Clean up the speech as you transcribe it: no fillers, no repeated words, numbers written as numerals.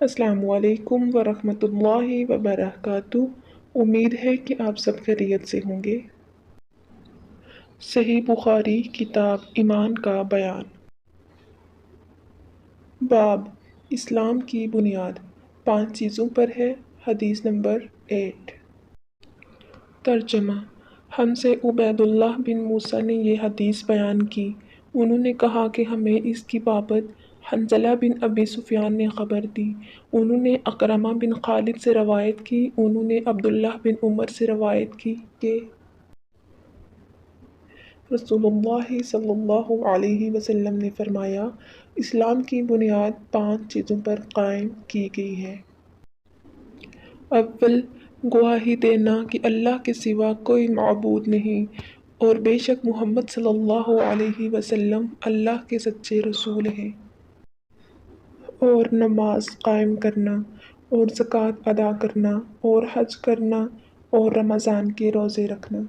السلام علیکم ورحمۃ اللہ وبرکاتہ۔ امید ہے کہ آپ سب خیریت سے ہوں گے۔ صحیح بخاری کتاب ایمان کا بیان۔ باب اسلام کی بنیاد 5 چیزوں پر ہے۔ حدیث نمبر 8۔ ترجمہ: ہم سے عبید اللہ بن موسیٰ نے یہ حدیث بیان کی۔ انہوں نے کہا کہ ہمیں اس کی بابت حنظلہ بن ابی سفیان نے خبر دی۔ انہوں نے اکرمہ بن خالد سے روایت کی۔ انہوں نے عبداللہ بن عمر سے روایت کی کہ رسول اللہ صلی اللہ علیہ وسلم نے فرمایا، اسلام کی بنیاد 5 چیزوں پر قائم کی گئی ہے۔ اول، گواہی دینا کہ اللہ کے سوا کوئی معبود نہیں اور بے شک محمد صلی اللہ علیہ وسلم اللہ کے سچے رسول ہیں۔ اور نماز قائم کرنا اور زکوٰۃ ادا کرنا اور حج کرنا اور رمضان کے روزے رکھنا۔